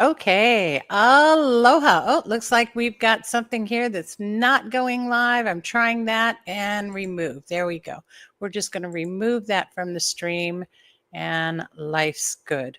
Okay, aloha. Oh, looks like we've got something here that's not going live. I'm trying that and remove. There we go. We're just going to remove that from the stream and life's good.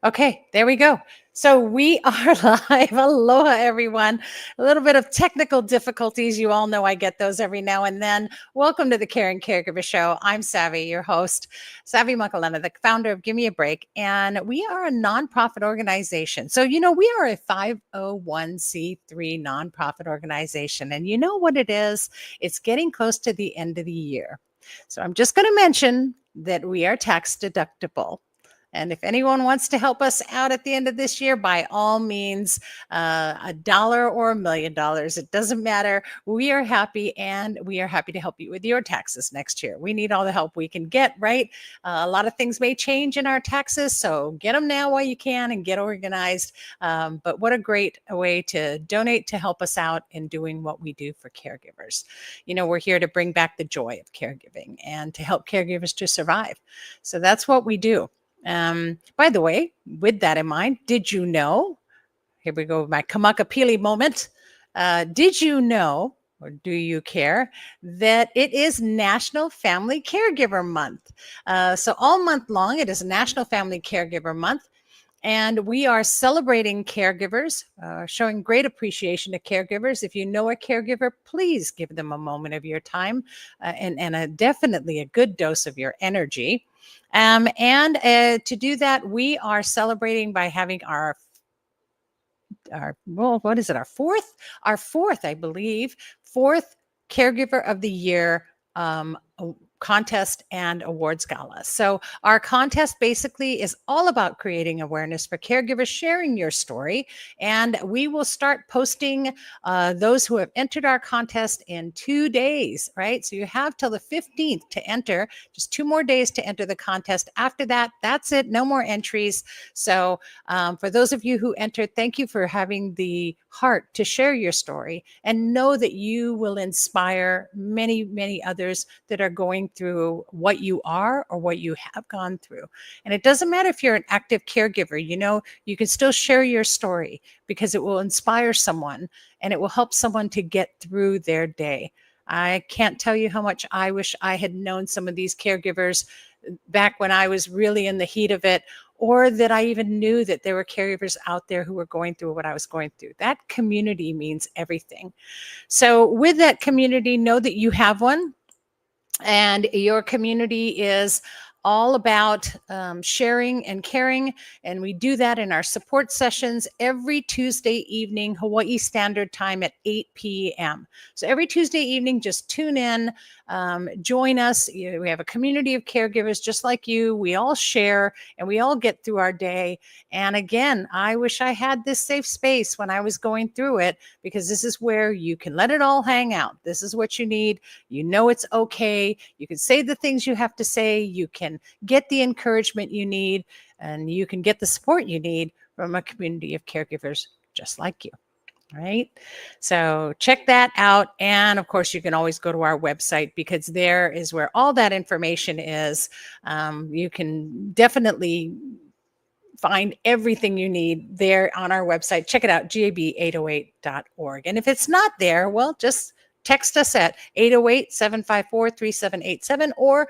Okay, there we go. So we are live. Aloha, everyone. A little bit of technical difficulties. You all know I get those every now and then. Welcome to the Caring Caregiver Show. I'm Savvy, your host, Savvy Makalena, the founder of Give Me a Break. And we are a nonprofit organization. So, we are a 501c3 nonprofit organization. And you know what it is? It's getting close to the end of the year. So I'm just going to mention that we are tax deductible. And if anyone wants to help us out at the end of this year, by all means, $1 or $1,000,000, it doesn't matter. We are happy, and we are happy to help you with your taxes next year. We need all the help we can get, right? A lot of things may change in our taxes, so get them now while you can and get organized. But what a great way to donate to help us out in doing what we do for caregivers. We're here to bring back the joy of caregiving and to help caregivers to survive. So that's what we do. By the way, with that in mind, did you know? Here we go, my Kamakapili moment. Did you know, or do you care, that it is National Family Caregiver Month? So all month long, it is National Family Caregiver Month. And we are celebrating caregivers, showing great appreciation to caregivers. If you know a caregiver, please give them a moment of your time and definitely a good dose of your energy. And to do that, we are celebrating by having our what is it? Our fourth, I believe, fourth Caregiver of the Year contest and awards gala. So our contest basically is all about creating awareness for caregivers, sharing your story, and we will start posting those who have entered our contest in 2 days, right? So you have till the 15th to enter, just 2 more days to enter the contest. After that, that's it, no more entries. So for those of you who entered, thank you for having the heart to share your story, and know that you will inspire many, many others that are going through what you are or what you have gone through. And it doesn't matter if you're an active caregiver, you can still share your story, because it will inspire someone and it will help someone to get through their day. I can't tell you how much I wish I had known some of these caregivers back when I was really in the heat of it, or that I even knew that there were caregivers out there who were going through what I was going through. That community means everything. So with that community, know that you have one, and your community is all about sharing and caring. And we do that in our support sessions every Tuesday evening, Hawaii Standard Time at 8 p.m. So every Tuesday evening, just tune in, join us. We have a community of caregivers just like you. We all share and we all get through our day. And again, I wish I had this safe space when I was going through it, because this is where you can let it all hang out. This is what you need. You know it's okay. You can say the things you have to say. You can get the encouragement you need, and you can get the support you need from a community of caregivers just like you. Right? So check that out. And of course, you can always go to our website, because there is where all that information is. You can definitely find everything you need there on our website. Check it out, gab808.org. And if it's not there, well, just text us at 808-754-3787, or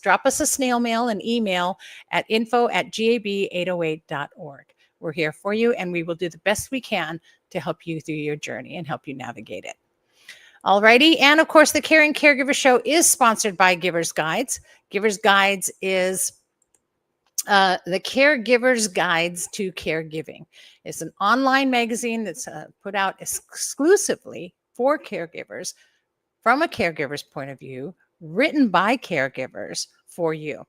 drop us a snail mail, an email at info@gab808.org. We're here for you, and we will do the best we can to help you through your journey and help you navigate it. Alrighty. And of course, the Caring Caregiver Show is sponsored by Givers Guides. Givers Guides is the Caregiver's Guides to Caregiving. It's an online magazine that's put out exclusively for caregivers, from a caregiver's point of view, written by caregivers for you.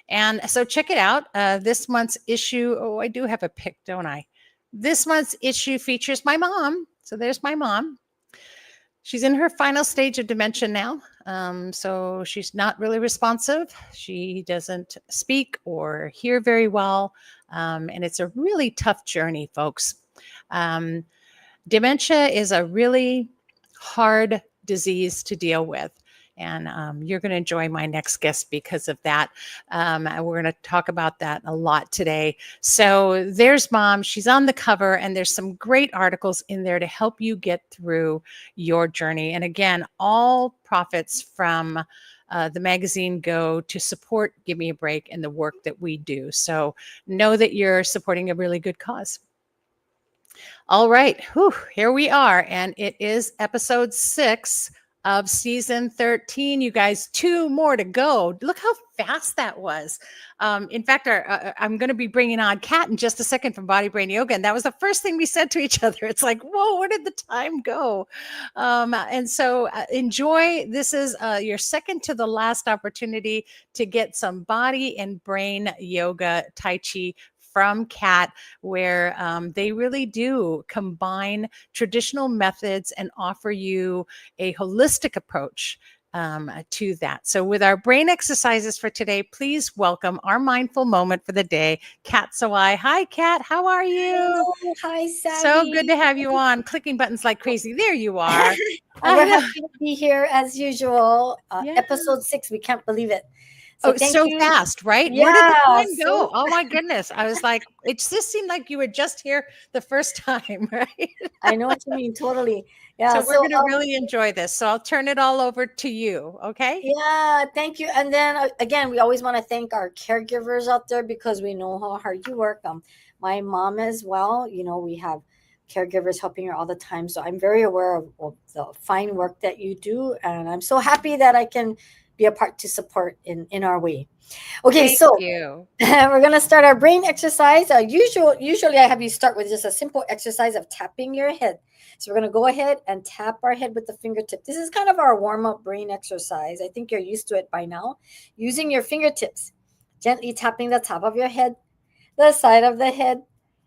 And so check it out. This month's issue, I do have a pic, don't I? This month's issue features my mom. So there's my mom. She's in her final stage of dementia now. So she's not really responsive. She doesn't speak or hear very well. And it's a really tough journey, folks. Dementia is a really hard disease to deal with. And you're going to enjoy my next guest because of that. We're going to talk about that a lot today. So there's Mom. She's on the cover, and there's some great articles in there to help you get through your journey. And again, all profits from the magazine go to support Give Me a Break and the work that we do. So know that you're supporting a really good cause. All right. Whew, here we are. And it is episode 6 of season 13. You guys, 2 more to go. Look how fast that was. In fact, I'm going to be bringing on Kat in just a second from Body Brain Yoga. And that was the first thing we said to each other. It's like, whoa, where did the time go? And so enjoy. This is your second to the last opportunity to get some body and brain yoga, Tai Chi from Kat, where they really do combine traditional methods and offer you a holistic approach to that. So with our brain exercises for today, please welcome our mindful moment for the day, Kat Sawai. Hi, Kat. How are you? Hello, hi, So good Savvy. to have you on. Clicking buttons like crazy. There you are. We're I know. happy to be here as usual. Yeah. Episode 6, we can't believe it. So Oh, thank so you. fast, right? Where did the Yeah, time go? Oh my goodness. I was like, it just seemed like you were just here the first time, right? I know what you mean, totally. So Yeah, we're so going to really enjoy this. So I'll turn it all over to you. Okay. yeah, thank you. And then again, we always want to thank our caregivers out there because we know how hard you work. My mom as well. We have caregivers helping her all the time, so I'm very aware of the fine work that you do, and I'm so happy that I can be a part to support in our way. Okay, Thank so you. we're gonna start our brain exercise. Usually, I have you start with just a simple exercise of tapping your head. So we're gonna go ahead and tap our head with the fingertip. This is kind of our warm up brain exercise. I think you're used to it by now. Using your fingertips, gently tapping the top of your head, the side of the head,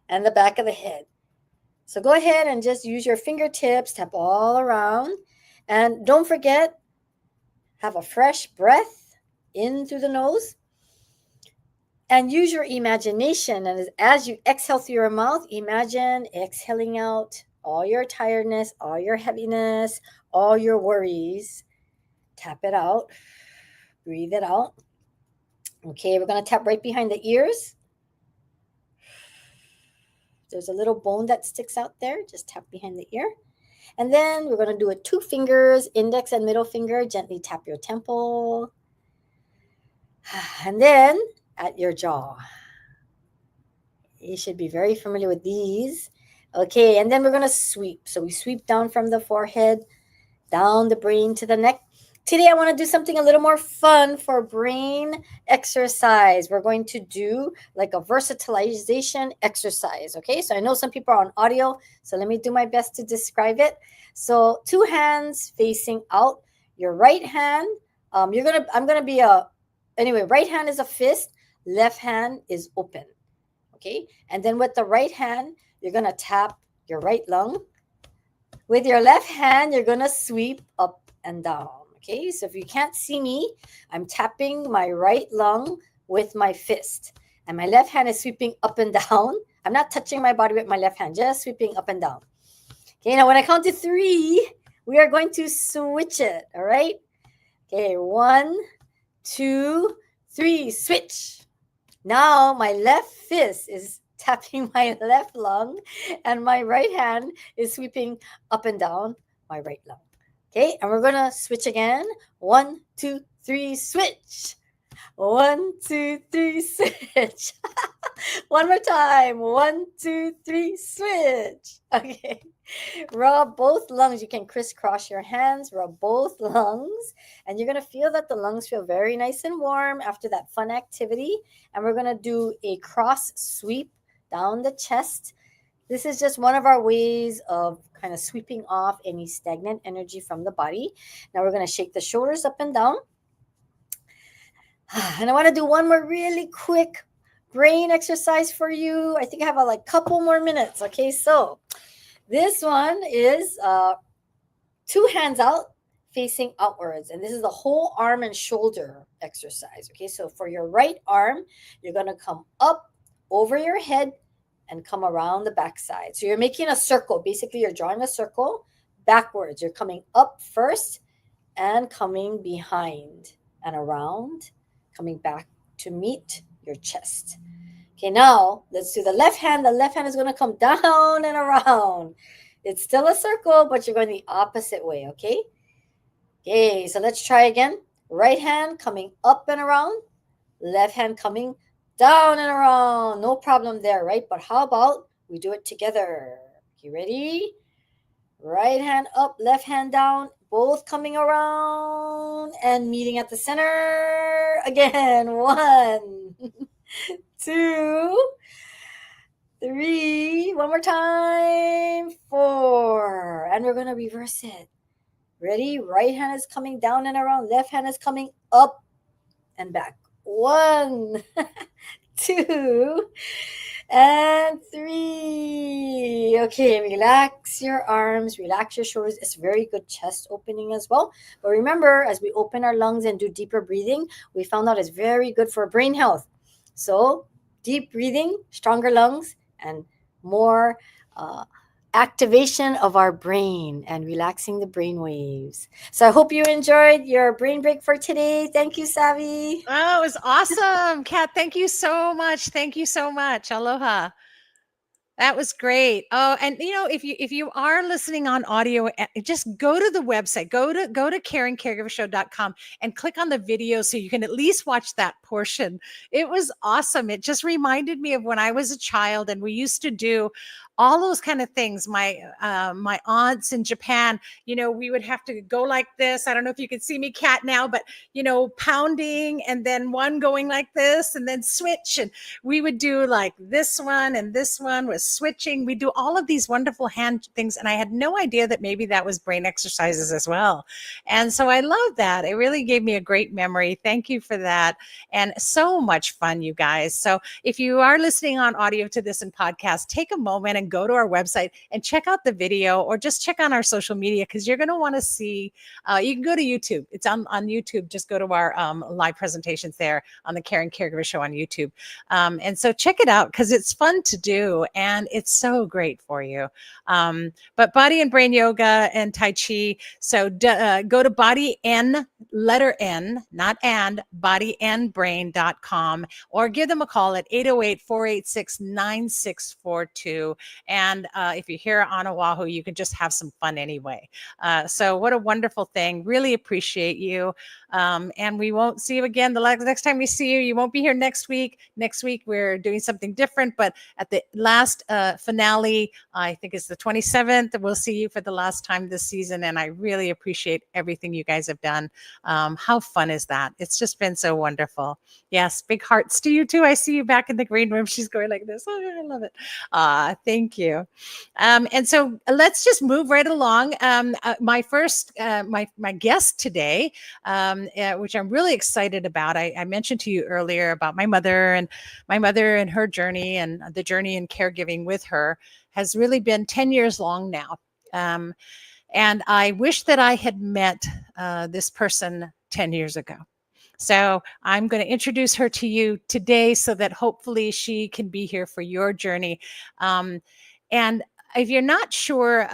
and the back of the head. So go ahead and just use your fingertips, tap all around, and don't forget, have a fresh breath in through the nose and use your imagination. And as you exhale through your mouth, imagine exhaling out all your tiredness, all your heaviness, all your worries. Tap it out, breathe it out. Okay, we're going to tap right behind the ears. There's a little bone that sticks out there. Just tap behind the ear. And then we're going to do it 2 fingers, index and middle finger. Gently tap your temple. And then at your jaw. You should be very familiar with these. Okay, and then we're going to sweep. So we sweep down from the forehead, down the brain to the neck. Today I want to do something a little more fun for brain exercise. We're going to do like a versatilization exercise. Okay, so I know some people are on audio, so let me do my best to describe it. So 2 hands facing out. Your right hand, I'm gonna be anyway, right hand is a fist, left hand is open. Okay, and then with the right hand, you're gonna tap your right lung. With your left hand, you're gonna sweep up and down. Okay, so if you can't see me, I'm tapping my right lung with my fist, and my left hand is sweeping up and down. I'm not touching my body with my left hand, just sweeping up and down. Okay, now when I count to 3, we are going to switch it. All right. Okay, 1, 2, 3, switch. Now my left fist is tapping my left lung, and my right hand is sweeping up and down my right lung. Okay, and we're gonna switch again. 1, 2, 3, switch. 1, 2, 3, switch. One more time. 1, 2, 3, switch. Okay. Rub both lungs. You can crisscross your hands, rub both lungs, and you're going to feel that the lungs feel very nice and warm after that fun activity. And we're going to do a cross sweep down the chest. This is just one of our ways of kind of sweeping off any stagnant energy from the body. Now we're going to shake the shoulders up and down. And I want to do one more really quick brain exercise for you. I think I have a couple more minutes. Okay, so this one is 2 hands out facing outwards. And this is the whole arm and shoulder exercise. Okay, so for your right arm, you're going to come up over your head and come around the backside. So you're making a circle. Basically, you're drawing a circle backwards. You're coming up first and coming behind and around, coming back to meet your chest. Okay, now let's do the left hand. The left hand is going to come down and around. It's still a circle, but you're going the opposite way, okay? Okay, so let's try again. Right hand coming up and around, left hand coming down and around. No problem there, right? But how about we do it together? You ready? Right hand up, left hand down, both coming around and meeting at the center. Again, 1, 2, 3. One more time, 4. And we're going to reverse it. Ready? Right hand is coming down and around, left hand is coming up and back. 1, 2, and 3. Okay, relax your arms, relax your shoulders. It's very good chest opening as well. But remember, as we open our lungs and do deeper breathing, we found out it's very good for brain health. So, deep breathing, stronger lungs, and more activation of our brain and relaxing the brain waves. So, I hope you enjoyed your brain break for today. Thank you, Savvy. Oh, it was awesome. Kat, thank you so much. Thank you so much. Aloha. That was great. Oh, and if you are listening on audio, just go to the website, go to caringcaregivershow.com and click on the video so you can at least watch that portion. It was awesome. It just reminded me of when I was a child and we used to do all those kind of things. My aunts in Japan, we would have to go like this. I don't know if you can see me, Kat, now, but pounding and then one going like this and then switch, and we would do like this one, and this one was switching. We do all of these wonderful hand things, and I had no idea that maybe that was brain exercises as well. And so I love that. It really gave me a great memory. Thank you for that. And so much fun, you guys. So if you are listening on audio to this in podcast, take a moment and go to our website and check out the video, or just check on our social media, because you're going to want to see. You can go to YouTube. It's on YouTube. Just go to our live presentations there on the Caring Caregiver Show on YouTube. And so check it out, because it's fun to do and it's so great for you. But body and brain yoga and Tai Chi. So go to body N, letter N, not and, bodyandbrain.com, or give them a call at 808-486-9642. And if you're here on Oahu, you can just have some fun anyway. So what a wonderful thing. Really appreciate you. And we won't see you again. The next time we see you, you won't be here next week. Next week, we're doing something different. But at the last finale, I think it's the 27th, we'll see you for the last time this season. And I really appreciate everything you guys have done. How fun is that? It's just been so wonderful. Yes, big hearts to you too. I see you back in the green room. She's going like this. Oh, I love it. Thank you. And so let's just move right along. My first, my guest today, which I'm really excited about. I mentioned to you earlier about my mother and her journey, and the journey in caregiving with her has really been 10 years long now. And I wish that I had met this person 10 years ago. So I'm going to introduce her to you today so that hopefully she can be here for your journey. And if you're not sure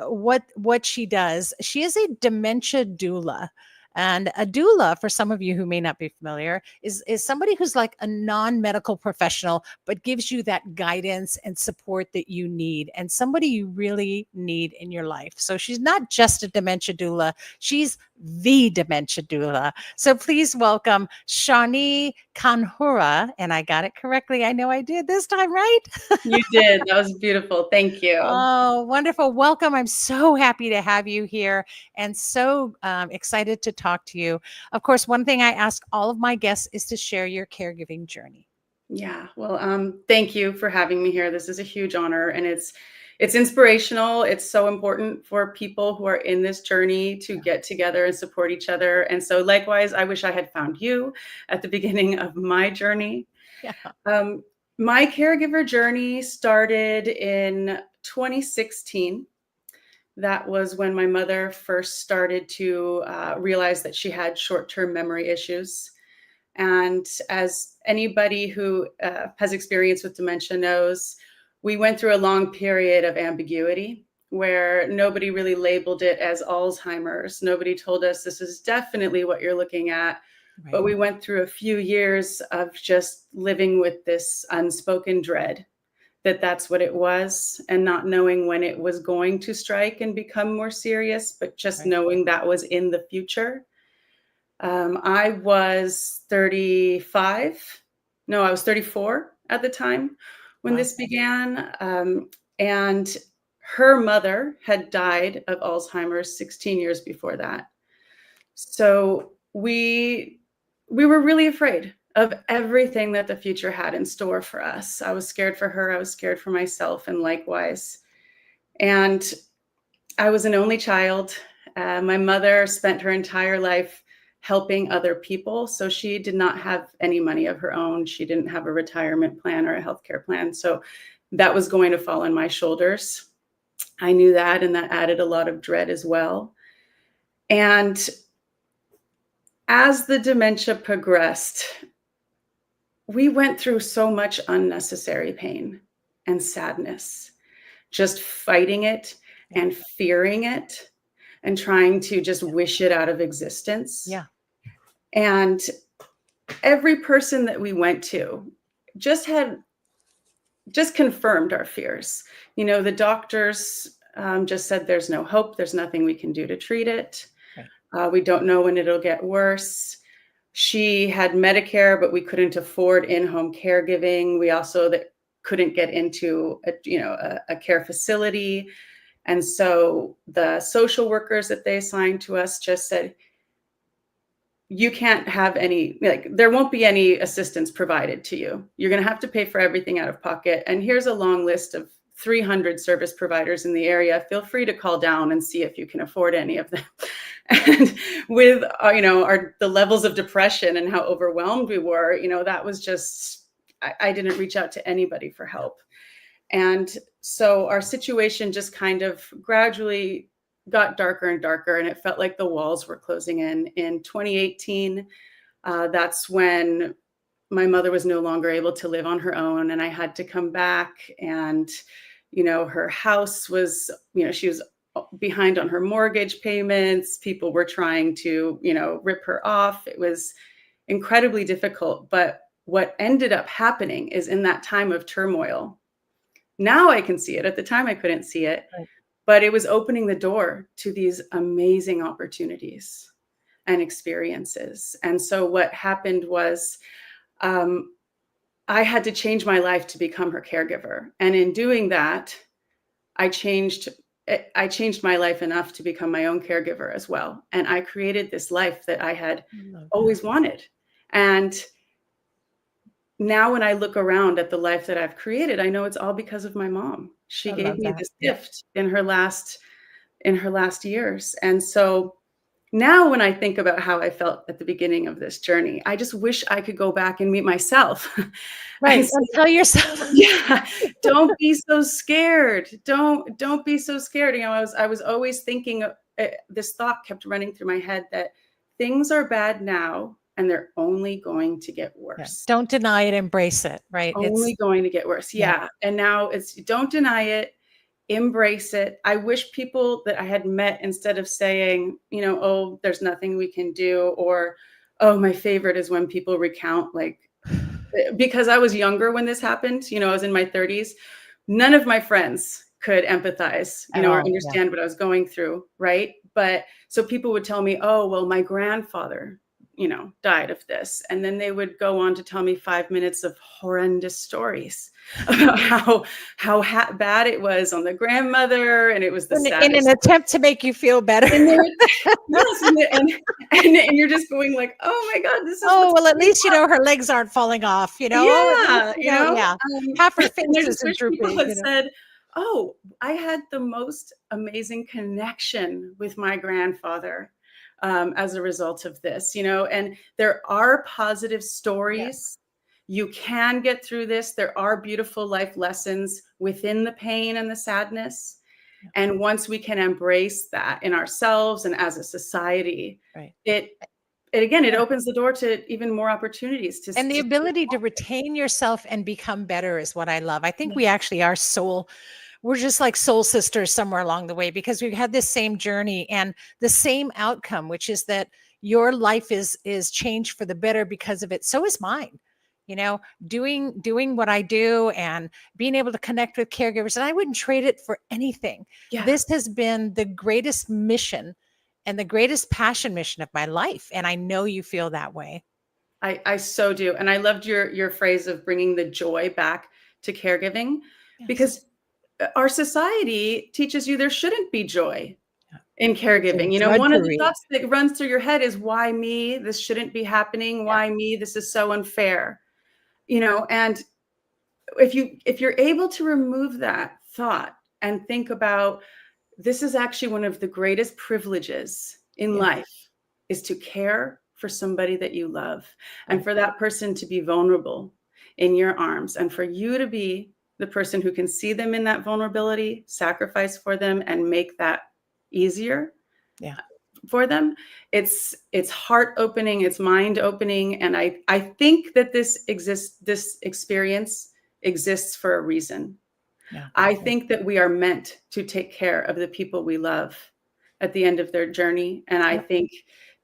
what she does, she is a dementia doula. And a doula, for some of you who may not be familiar, is somebody who's like a non-medical professional, but gives you that guidance and support that you need, and somebody you really need in your life. So she's not just a dementia doula, she's the dementia doula. So please welcome Shawnee Kanhura. And I got it correctly. I know I did this time, right? You did. That was beautiful. Thank you. Oh, wonderful. Welcome. I'm so happy to have you here and so excited to talk to you. Of course, one thing I ask all of my guests is to share your caregiving journey. Yeah. Well, thank you for having me here. This is a huge honor, and it's inspirational. It's so important for people who are in this journey to get together and support each other. And so likewise, I wish I had found you at the beginning of my journey. Yeah. My caregiver journey started in 2016. That was when my mother first started to realize that she had short-term memory issues. And as anybody who has experience with dementia knows, we went through a long period of ambiguity. where nobody really labeled it as Alzheimer's. Nobody told us this is definitely what you're looking at. Right. But we went through a few years of just living with this unspoken dread that that's what it was, and not knowing when it was going to strike and become more serious, but just Right. knowing that was in the future. I was 35. No, I was 34 at the time when Wow. this began. And her mother had died of Alzheimer's 16 years before that. So we were really afraid of everything that the future had in store for us. I was scared for her. I was scared for myself, and likewise. And I was an only child. My mother spent her entire life helping other people. So she did not have any money of her own. She didn't have a retirement plan or a healthcare plan. So that was going to fall on my shoulders. I knew that, and that added a lot of dread as well. And as the dementia progressed, we went through so much unnecessary pain and sadness, just fighting it and fearing it and trying to just wish it out of existence. Yeah. And every person that we went to just confirmed our fears. You know, the doctors just said there's no hope, there's nothing we can do to treat it. Right. We don't know when it'll get worse. She had Medicare, but we couldn't afford in-home caregiving. We also couldn't get into a care facility. And so the social workers that they assigned to us just said, you can't have any, there won't be any assistance provided to you. You're going to have to pay for everything out of pocket. And here's a long list of 300 service providers in the area. Feel free to call down and see if you can afford any of them. And with, the levels of depression and how overwhelmed we were, that was just, I didn't reach out to anybody for help. And so our situation just kind of gradually got darker and darker, and it felt like the walls were closing in. In 2018, that's when my mother was no longer able to live on her own, and I had to come back. And, her house was, she was behind on her mortgage payments. People were trying to, rip her off. It was incredibly difficult. But what ended up happening is, in that time of turmoil, now I can see it. At the time, I couldn't see it. Right. But it was opening the door to these amazing opportunities and experiences. And so what happened was I had to change my life to become her caregiver. And in doing that, I changed my life enough to become my own caregiver as well. And I created this life that I had always wanted. And now when I look around at the life that I've created, I know it's all because of my mom. She gave me this gift in her last years. And so now when I think about how I felt at the beginning of this journey, I just wish I could go back and meet myself. Right. And tell yourself, yeah, don't be so scared. Don't be so scared. I was always thinking, this thought kept running through my head that things are bad now, and they're only going to get worse. Yeah. Don't deny it, embrace it, right? Only going to get worse. Yeah. And now it's don't deny it, embrace it. I wish people that I had met, instead of saying, oh, there's nothing we can do, or, oh, my favorite is when people recount, because I was younger when this happened, I was in my 30s. None of my friends could empathize, or understand what I was going through. Right. But so people would tell me, oh, well, my grandfather, died of this. And then they would go on to tell me 5 minutes of horrendous stories about how bad it was on the grandmother. And it was the saddest. In an attempt to make you feel better. Yes, and you're just going like, oh my God, this is. Oh, well, at least, her legs aren't falling off, Yeah. Yeah. Half her face is drooping. People have said, oh, I had the most amazing connection with my grandfather as a result of this, you know, and there are positive stories. Yes. You can get through this. There are beautiful life lessons within the pain and the sadness. Yeah. And once we can embrace that in ourselves and as a society, right. it opens the door to even more opportunities. And the ability to retain yourself and become better is what I love. I think we actually are soul we're just like soul sisters somewhere along the way, because we've had this same journey and the same outcome, which is that your life is changed for the better because of it. So is mine. You know, doing what I do and being able to connect with caregivers, and I wouldn't trade it for anything. Yeah. This has been the greatest mission and the greatest passion mission of my life, and I know you feel that way. I so do. And I loved your phrase of bringing the joy back to caregiving, Yes. because our society teaches you there shouldn't be joy Yeah. in caregiving. You know, one of the Drudgery. thoughts that runs through your head is, why me? This shouldn't be happening. Why me? This is so unfair. You know, and if you're able to remove that thought and think about, this is actually one of the greatest privileges in Yeah. life, is to care for somebody that you love, and Right. for that person to be vulnerable in your arms, and for you to be the person who can see them in that vulnerability, sacrifice for them, and make that easier Yeah. for them. It's heart opening, it's mind opening. And I think that this experience exists for a reason. Yeah. I think that we are meant to take care of the people we love at the end of their journey. And I Yep. think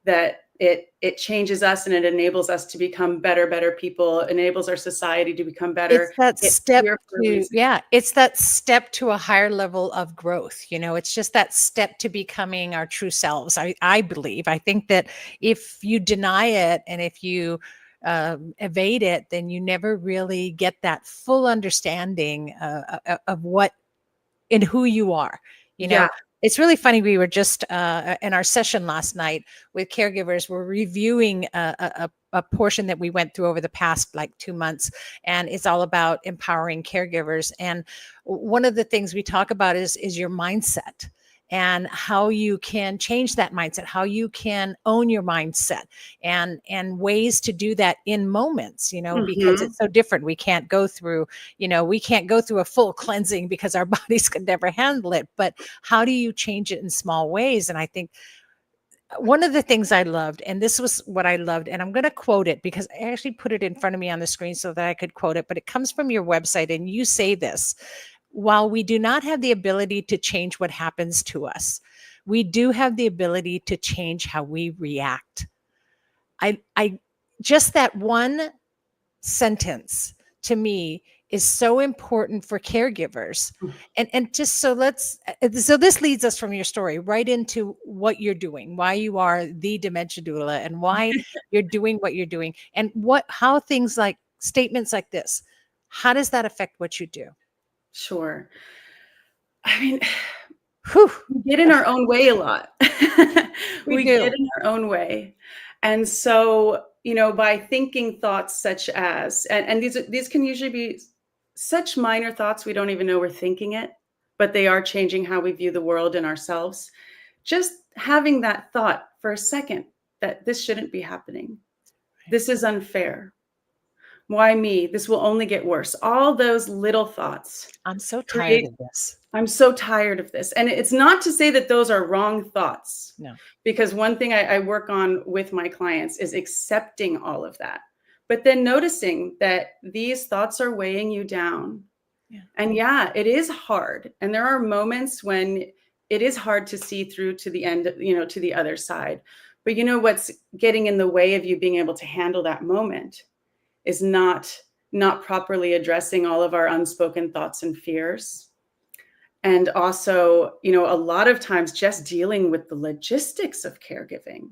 that it changes us, and it enables us to become better people, enables our society to become better. It's that It's step here for a to, reason. yeah, it's that step to a higher level of growth. You know, it's just that step to becoming our true selves. I believe. I think that if you deny it and if you evade it, then you never really get that full understanding of what and who you are. You know, Yeah. it's really funny. We were just in our session last night with caregivers. We're reviewing a portion that we went through over the past like 2 months, and it's all about empowering caregivers. And one of the things we talk about is your mindset and how you can change that mindset, how you can own your mindset, and ways to do that in moments, you know, because Mhm. it's so different. We can't go through, you know, we can't go through a full cleansing because our bodies could never handle it. But how do you change it in small ways? And I think one of the things I loved, and this was what I loved, and I'm going to quote it because I actually put it in front of me on the screen so that I could quote it, but it comes from your website, and you say this: while we do not have the ability to change what happens to us, we do have the ability to change how we react. I just that one sentence to me is so important for caregivers. And just so so this leads us from your story right into what you're doing, why you are the dementia doula, and why you're doing what you're doing, and how things like statements like this, how does that affect what you do? Sure. I mean, Whew. we get in our own way a lot. We We get do. in our own way. And so, you know, by thinking thoughts such as, and these can usually be such minor thoughts we don't even know we're thinking it, but they are changing how we view the world and ourselves. Just having that thought for a second, that this shouldn't be happening. This is unfair. Why me? This will only get worse. All those little thoughts I'm so tired create, of this. I'm so tired of this. And it's not to say that those are wrong thoughts, No. because one thing I work on with my clients is accepting all of that, but then noticing that these thoughts are weighing you down. Yeah. And yeah, it is hard. And there are moments when it is hard to see through to the end, you know, to the other side. But you know what's getting in the way of you being able to handle that moment is not properly addressing all of our unspoken thoughts and fears. And also, you know, a lot of times just dealing with the logistics of caregiving,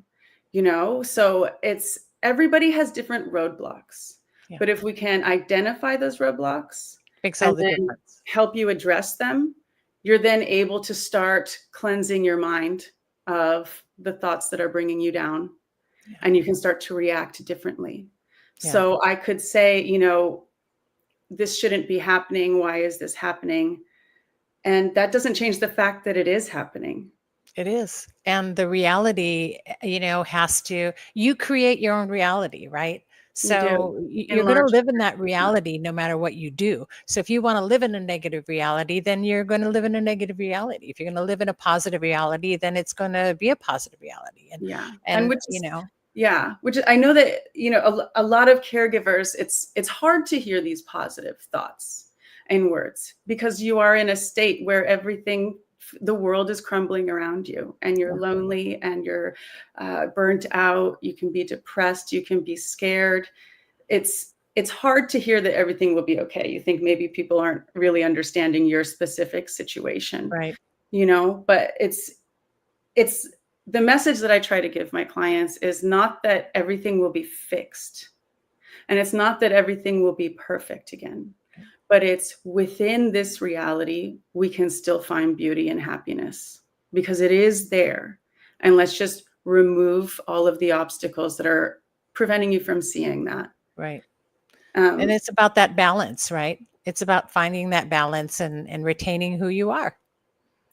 you know, so it's, everybody has different roadblocks. Yeah. But if we can identify those roadblocks Makes all and the then difference. help you address them, you're then able to start cleansing your mind of the thoughts that are bringing you down. Yeah. And you can start to react differently. Yeah. So I could say, you know, this shouldn't be happening. Why is this happening? And that doesn't change the fact that it is happening. It is. And the reality, you know, you create your own reality, right? You do, So in you're going to large live in that part. reality no matter what you do. So if you want to live in a negative reality, then you're going to live in a negative reality. If you're going to live in a positive reality, then it's going to be a positive reality. Yeah. And And which you is, know, yeah, which I know that, you know, a lot of caregivers, it's hard to hear these positive thoughts. in words, because you are in a state where everything, the world is crumbling around you, and you're lonely, and you're burnt out. You can be depressed. You can be scared. It's hard to hear that everything will be okay. You think maybe people aren't really understanding your specific situation, Right. but it's the message that I try to give my clients is not that everything will be fixed, and it's not that everything will be perfect again, but it's within this reality, we can still find beauty and happiness, because it is there. And let's just remove all of the obstacles that are preventing you from seeing that. Right. And it's about that balance, right? It's about finding that balance and retaining who you are.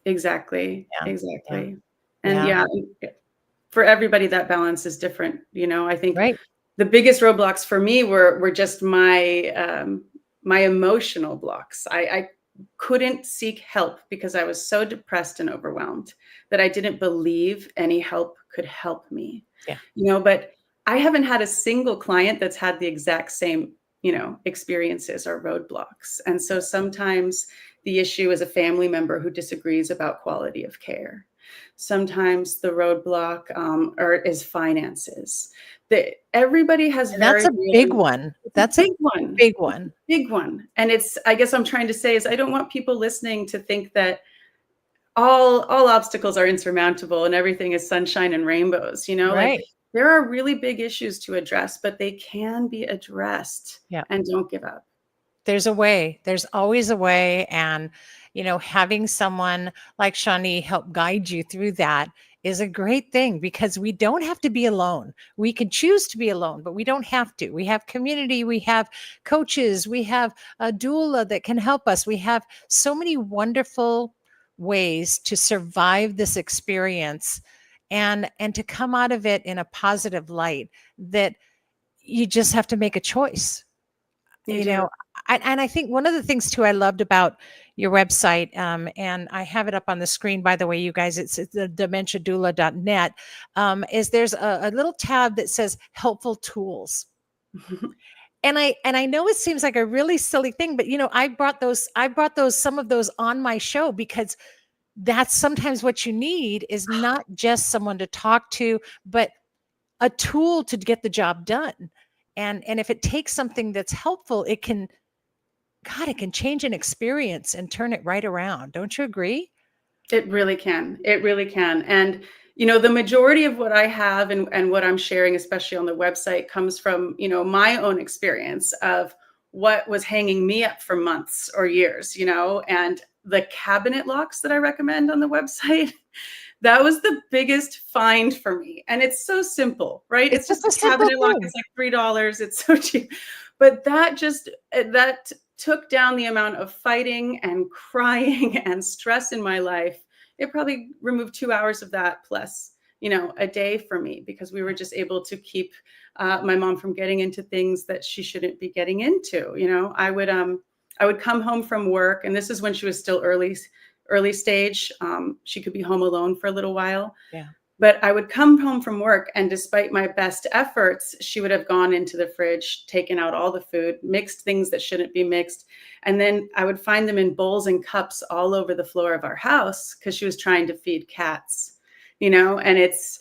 Exactly. Yeah. Exactly. Yeah. And for everybody, that balance is different. I think Right. the biggest roadblocks for me were just my emotional blocks. I couldn't seek help because I was so depressed and overwhelmed that I didn't believe any help could help me. Yeah. But I haven't had a single client that's had the exact same, experiences or roadblocks. And so sometimes the issue is a family member who disagrees about quality of care. Sometimes the roadblock is finances. Everybody has And that's a big one. That's a big one. big one. Big one. And I guess I'm trying to say is I don't want people listening to think that all obstacles are insurmountable and everything is sunshine and rainbows, like Right. there are really big issues to address, but they can be addressed. Yeah. And don't give up. There's a way. There's always a way. And, having someone like Shawnee help guide you through that is a great thing, because we don't have to be alone. We can choose to be alone, but we don't have to. We have community. We have coaches. We have a doula that can help us. We have so many wonderful ways to survive this experience and to come out of it in a positive light, that you just have to make a choice. You do. And I think one of the things too I loved about your website, and I have it up on the screen, by the way, you guys, it's the dementiadoula.net, is there's a little tab that says helpful tools. And I know it seems like a really silly thing, but I brought some of those on my show, because that's sometimes what you need, is not just someone to talk to, but a tool to get the job done. And if it takes something that's helpful, it can change an experience and turn it right around. Don't you agree? It really can. It really can. And, the majority of what I have and what I'm sharing, especially on the website, comes from, my own experience of what was hanging me up for months or years, and the cabinet locks that I recommend on the website. That was the biggest find for me. And it's so simple, right? It's just a cabinet lock. It's like $3. It's so cheap. But that took down the amount of fighting and crying and stress in my life. It probably removed 2 hours of that plus, a day for me, because we were just able to keep my mom from getting into things that she shouldn't be getting into. I would come home from work, and this is when she was still early stage. She could be home alone for a little while. Yeah. But I would come home from work, and despite my best efforts, she would have gone into the fridge, taken out all the food, mixed things that shouldn't be mixed. And then I would find them in bowls and cups all over the floor of our house, because she was trying to feed cats, and it's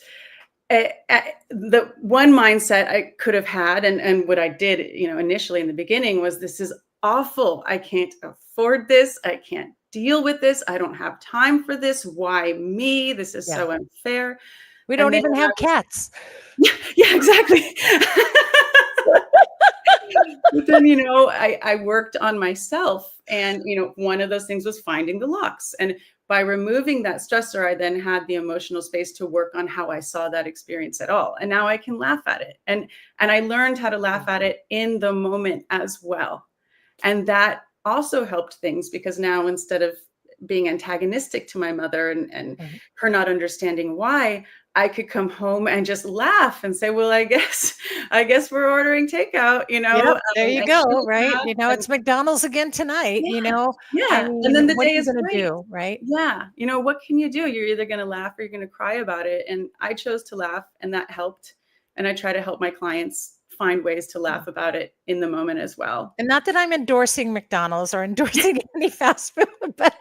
the one mindset I could have had. And what I did, initially in the beginning was, this is awful. I can't afford this. I can't deal with this. I don't have time for this. Why me? This is so unfair. We don't even have cats. Yeah, exactly. But then, I worked on myself, and, one of those things was finding the locks. And by removing that stressor, I then had the emotional space to work on how I saw that experience at all. And now I can laugh at it. And I learned how to laugh at it in the moment as well. And that also helped things, because now, instead of being antagonistic to my mother and her not understanding why, I could come home and just laugh and say, well, I guess we're ordering takeout, Yep, there you go, right? And, it's McDonald's again tonight, yeah. I mean, and then the what day are you is going to great. do, right? Yeah. What can you do? You're either going to laugh or you're going to cry about it. And I chose to laugh, and that helped. And I try to help my clients find ways to laugh about it in the moment as well. And not that I'm endorsing McDonald's or endorsing any fast food, but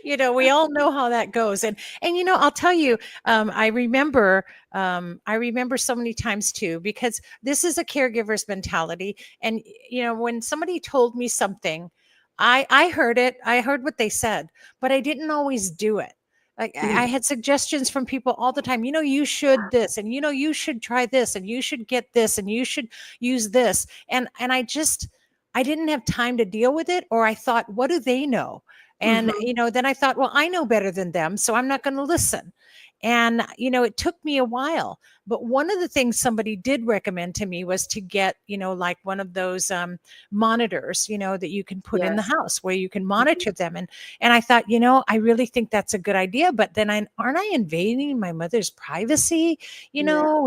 we all know how that goes. And I'll tell you, I remember so many times too, because this is a caregiver's mentality. And when somebody told me something, I heard it, I heard what they said, but I didn't always do it. Like I had suggestions from people all the time. You should this, and you should try this, and you should get this, and you should use this. And I didn't have time to deal with it, or I thought, what do they know? And then I thought, well, I know better than them, so I'm not going to listen. And it took me a while, but one of the things somebody did recommend to me was to get like one of those monitors that you can put in the Yes. house where you can monitor them. And I thought, I really think that's a good idea, but then aren't I invading my mother's privacy? Yeah.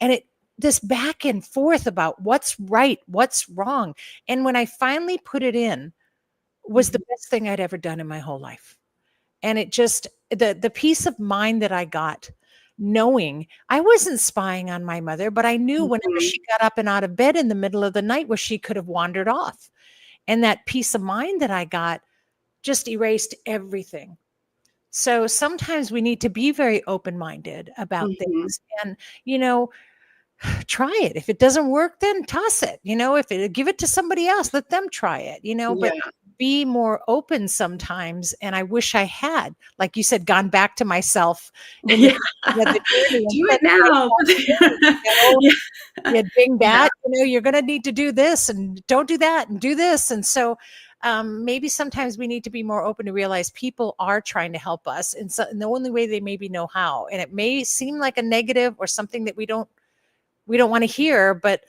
And it this back and forth about what's right, what's wrong. And when I finally put it in, was the best thing I'd ever done in my whole life. And it just, the peace of mind that I got, knowing I wasn't spying on my mother, but I knew whenever she got up and out of bed in the middle of the night where she could have wandered off. And that peace of mind that I got just erased everything. So sometimes we need to be very open-minded about things. And, try it. If it doesn't work, then toss it. Give it to somebody else, let them try it, but Yeah. be more open sometimes. And I wish I had, like you said, gone back to myself in the, Yeah. the journey and Do it said to now. myself, Yeah. ding Yeah. that, you're going to need to do this and don't do that and do this. And so maybe sometimes we need to be more open to realize people are trying to help us. And the only way they maybe know how, and it may seem like a negative or something that we don't want to hear, but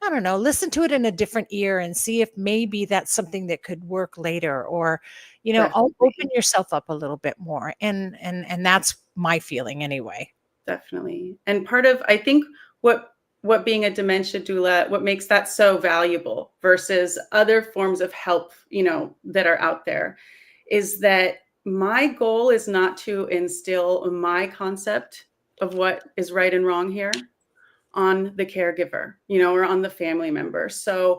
I don't know, listen to it in a different ear and see if maybe that's something that could work later, or, open Definitely. yourself up a little bit more. And that's my feeling anyway. Definitely. And part of, I think, what being a dementia doula, what makes that so valuable versus other forms of help, that are out there, is that my goal is not to instill my concept of what is right and wrong here on the caregiver, or on the family member. So,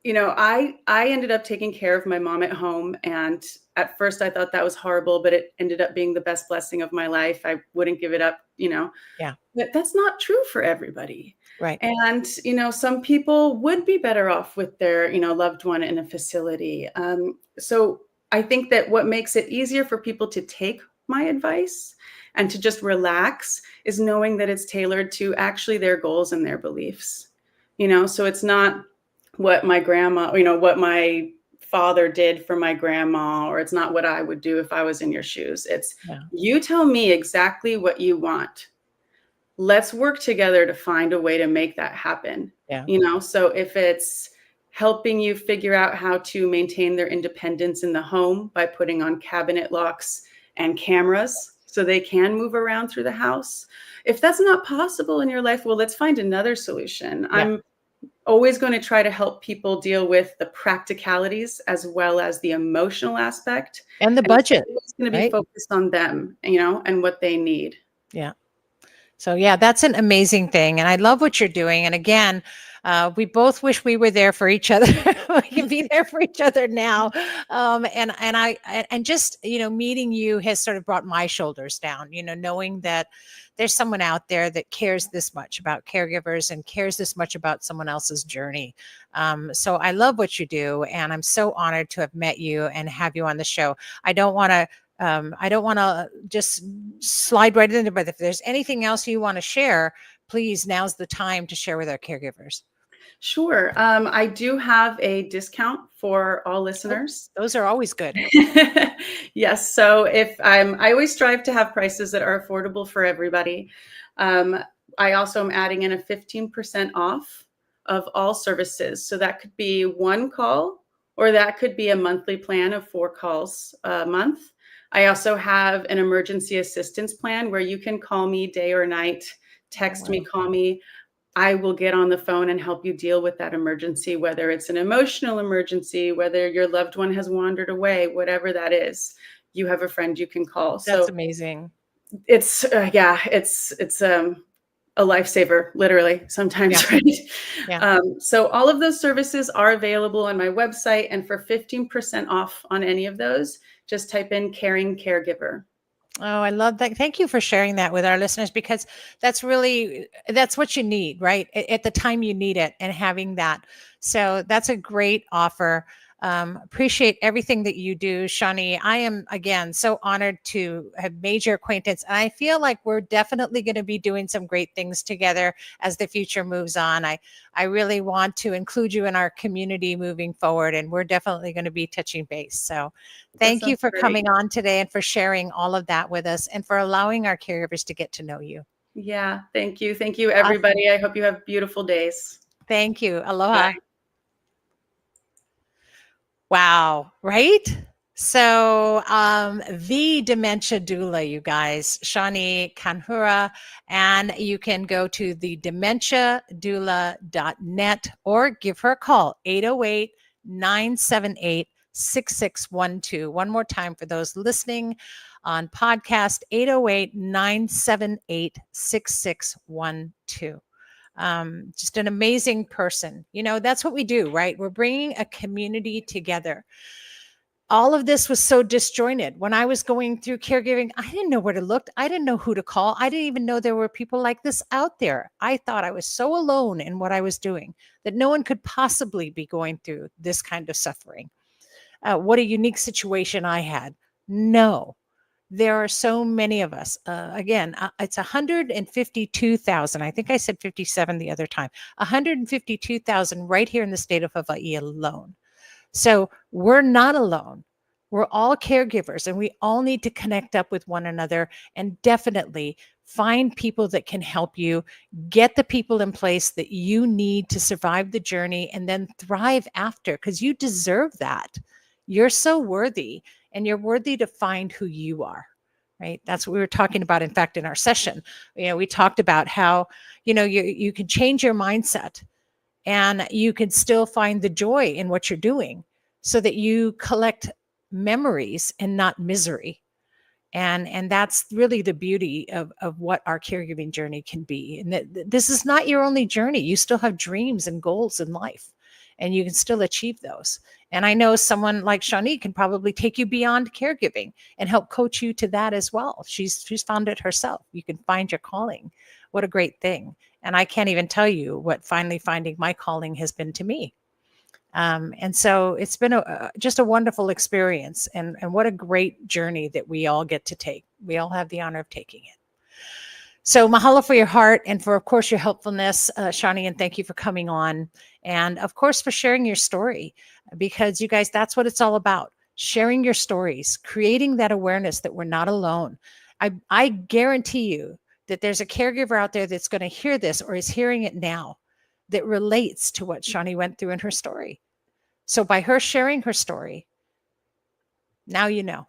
I ended up taking care of my mom at home, and at first I thought that was horrible, but it ended up being the best blessing of my life. I wouldn't give it up, Yeah. But that's not true for everybody. Right. And, some people would be better off with their, loved one in a facility. So I think that what makes it easier for people to take my advice and to just relax is knowing that it's tailored to actually their goals and their beliefs. So it's not what my grandma, what my father did for my grandma, or it's not what I would do if I was in your shoes. It's you tell me exactly what you want. Let's work together to find a way to make that happen. Yeah. So if it's helping you figure out how to maintain their independence in the home by putting on cabinet locks and cameras so they can move around through the house. If that's not possible in your life, well, let's find another solution. Yeah. I'm always going to try to help people deal with the practicalities as well as the emotional aspect. And the budget. It's going to be right? focused on them, and what they need. Yeah. So yeah, that's an amazing thing. And I love what you're doing. And again, we both wish we were there for each other. We can be there for each other now. And just, meeting you has sort of brought my shoulders down, knowing that there's someone out there that cares this much about caregivers and cares this much about someone else's journey. So I love what you do. And I'm so honored to have met you and have you on the show. I don't want to just slide right into it, but if there's anything else you want to share, please, now's the time to share with our caregivers. Sure. I do have a discount for all listeners. Those are always good. Yes. So I always strive to have prices that are affordable for everybody. I also am adding in a 15% off of all services. So that could be one call, or that could be a monthly plan of 4 calls a month. I also have an emergency assistance plan where you can call me day or night, text me, call me. I will get on the phone and help you deal with that emergency, whether it's an emotional emergency, whether your loved one has wandered away, whatever that is. You have a friend you can call. That's so amazing. it's a lifesaver, literally, sometimes, Yeah. right? Yeah. So all of those services are available on my website, and for 15% off on any of those, just type in caring caregiver. Oh, I love that. Thank you for sharing that with our listeners, because that's what you need, right? At the time you need it, and having that. So that's a great offer. Appreciate everything that you do, Shawnee. I am, again, so honored to have made your acquaintance. And I feel like we're definitely going to be doing some great things together as the future moves on. I really want to include you in our community moving forward, and we're definitely going to be touching base. So That thank you sounds for great. coming on today, and for sharing all of that with us, and for allowing our caregivers to get to know you. Yeah, thank you. Thank you, Awesome. everybody. I hope you have beautiful days. Thank you. Bye. Aloha. Wow, right? So, the dementia doula, you guys, Shawnee Kanhura, and you can go to the dementiadoula.net or give her a call, 808 978 6612. One more time for those listening on podcast, 808 978 6612. Just an amazing person. That's what we do, right? We're bringing a community together. All of this was so disjointed. When I was going through caregiving, I didn't know where to look. I didn't know who to call. I didn't even know there were people like this out there. I thought I was so alone in what I was doing, that no one could possibly be going through this kind of suffering. What a unique situation I had. No, there are so many of us. Again, it's 152,000. I think I said 57 the other time. 152,000 right here in the state of Hawaii alone. So we're not alone. We're all caregivers, and we all need to connect up with one another, and definitely find people that can help you. Get the people in place that you need to survive the journey and then thrive after, because you deserve that. You're so worthy, and you're worthy to find who you are. Right. That's what we were talking about. In fact, in our session, we talked about how, you can change your mindset, and you can still find the joy in what you're doing, so that you collect memories and not misery. And that's really the beauty of what our caregiving journey can be. And that this is not your only journey. You still have dreams and goals in life, and you can still achieve those. And I know someone like Shawnee can probably take you beyond caregiving and help coach you to that as well. She's found it herself. You can find your calling. What a great thing. And I can't even tell you what finally finding my calling has been to me. And so it's been just a wonderful experience, and what a great journey that we all get to take. We all have the honor of taking it. So mahalo for your heart, and for, of course, your helpfulness, Shawnee, and thank you for coming on. And of course, for sharing your story, because you guys, that's what it's all about. Sharing your stories, creating that awareness that we're not alone. I guarantee you that there's a caregiver out there that's going to hear this, or is hearing it now, that relates to what Shawnee went through in her story. So by her sharing her story, now you know.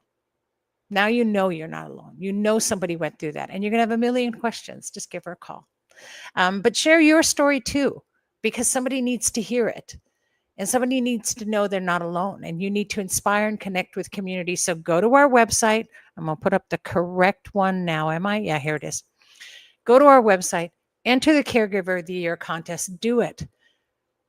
Now you know you're not alone. You know somebody went through that, and you're going to have a million questions. Just give her a call. But share your story too, because somebody needs to hear it. And somebody needs to know they're not alone, and you need to inspire and connect with community. So go to our website. I'm going to put up the correct one now. Am I? Yeah, here it is. Go to our website, enter the Caregiver of the Year contest. Do it.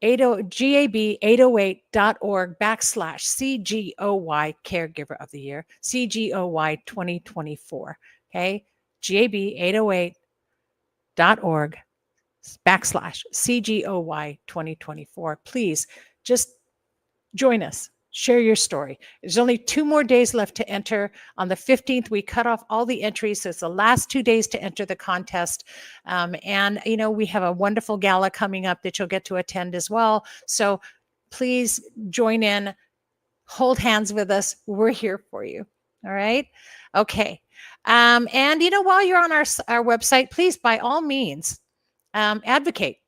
GAB808.org/CGOY Caregiver of the Year, CGOY 2024. Okay. GAB808.org/CGOY 2024. Please just join us. Share your story. There's only 2 more days left to enter. On the 15th, we cut off all the entries. So it's the last 2 days to enter the contest. And, we have a wonderful gala coming up that you'll get to attend as well. So please join in, hold hands with us. We're here for you. All right. Okay. And, while you're on our website, please, by all means, advocate,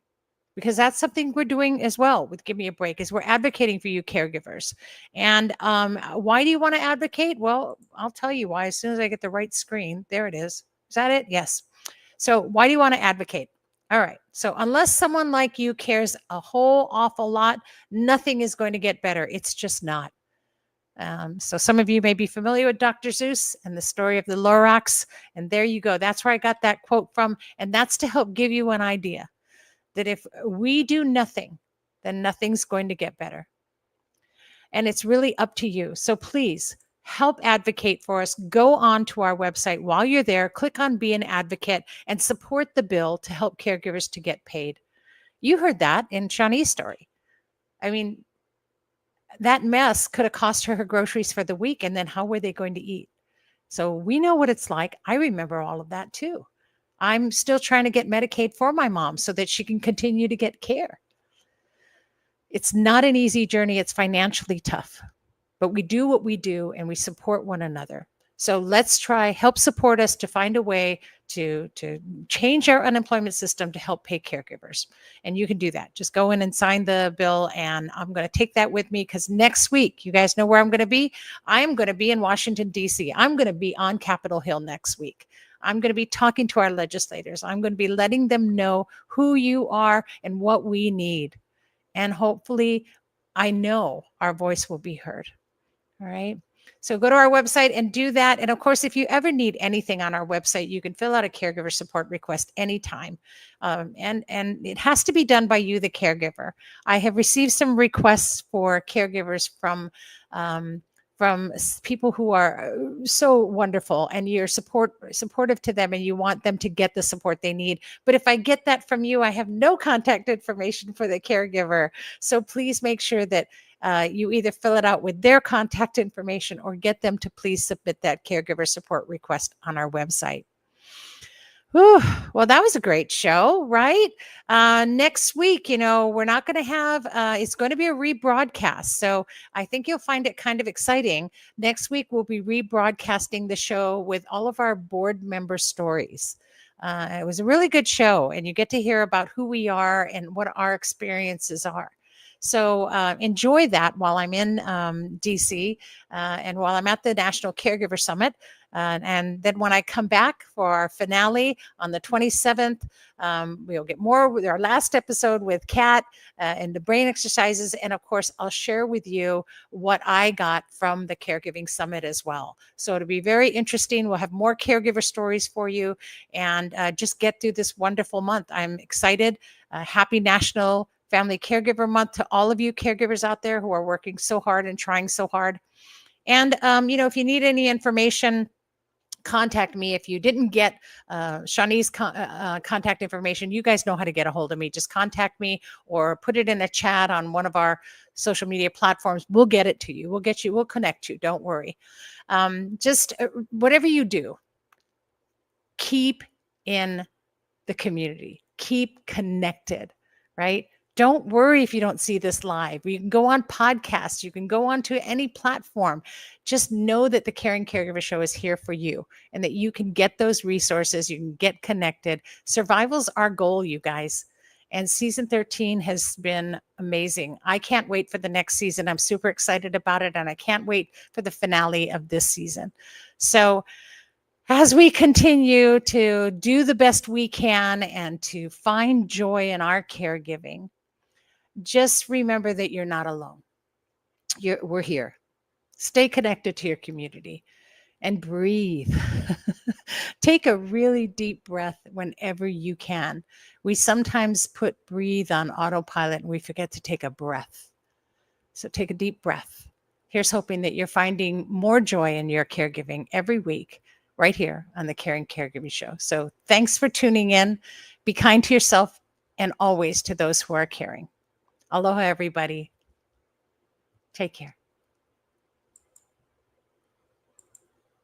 because that's something we're doing as well with Give Me a Break, is we're advocating for you caregivers. And why do you want to advocate? Well, I'll tell you why as soon as I get the right screen. There it is. Is that it? Yes. So why do you want to advocate? All right. So unless someone like you cares a whole awful lot, nothing is going to get better. It's just not. So some of you may be familiar with Dr. Seuss and the story of the Lorax. And there you go. That's where I got that quote from. And that's to help give you an idea that if we do nothing, then nothing's going to get better. And it's really up to you. So please help advocate for us. Go on to our website while you're there, click on Be an Advocate, and support the bill to help caregivers to get paid. You heard that in Shawnee's story. I mean, that mess could have cost her groceries for the week, and then how were they going to eat? So we know what it's like. I remember all of that too. I'm still trying to get Medicaid for my mom so that she can continue to get care. It's not an easy journey. It's financially tough, but we do what we do and we support one another. So let's help support us to find a way to change our unemployment system to help pay caregivers. And you can do that. Just go in and sign the bill. And I'm going to take that with me because next week, you guys know where I'm going to be? I'm going to be in Washington, D.C. I'm going to be on Capitol Hill next week. I'm going to be talking to our legislators. I'm going to be letting them know who you are and what we need. And hopefully, I know our voice will be heard. All right. So go to our website and do that. And of course, if you ever need anything on our website, you can fill out a caregiver support request anytime. And it has to be done by you, the caregiver. I have received some requests for caregivers from people who are so wonderful, and you're supportive to them and you want them to get the support they need. But if I get that from you, I have no contact information for the caregiver. So please make sure that you either fill it out with their contact information or get them to please submit that caregiver support request on our website. Whew. Well, that was a great show, right? Next week, we're not going to have, it's going to be a rebroadcast. So I think you'll find it kind of exciting. Next week, we'll be rebroadcasting the show with all of our board member stories. It was a really good show, and you get to hear about who we are and what our experiences are. So enjoy that while I'm in DC and while I'm at the National Caregiver Summit. And then when I come back for our finale on the 27th, we'll get more with our last episode with Kat and the brain exercises. And of course, I'll share with you what I got from the Caregiving Summit as well. So it'll be very interesting. We'll have more caregiver stories for you and just get through this wonderful month. I'm excited. Happy National Family Caregiver Month to all of you caregivers out there who are working so hard and trying so hard. And, if you need any information, contact me. If you didn't get Shawnee's contact information, you guys know how to get a hold of me. Just contact me or put it in a chat on one of our social media platforms. We'll get it to you. We'll connect you. Don't worry. Just whatever you do, keep in the community. Keep connected, right? Don't worry if you don't see this live. You can go on podcasts. You can go on to any platform. Just know that the Caring Caregiver Show is here for you and that you can get those resources. You can get connected. Survival's our goal, you guys. And season 13 has been amazing. I can't wait for the next season. I'm super excited about it. And I can't wait for the finale of this season. So as we continue to do the best we can and to find joy in our caregiving, just remember that you're not alone. We're here. Stay connected to your community and breathe. Take a really deep breath whenever you can. We sometimes put breathe on autopilot and we forget to take a breath. So take a deep breath. Here's hoping that you're finding more joy in your caregiving every week right here on the Caring Caregiving Show. So thanks for tuning in. Be kind to yourself and always to those who are caring. Aloha, everybody. Take care.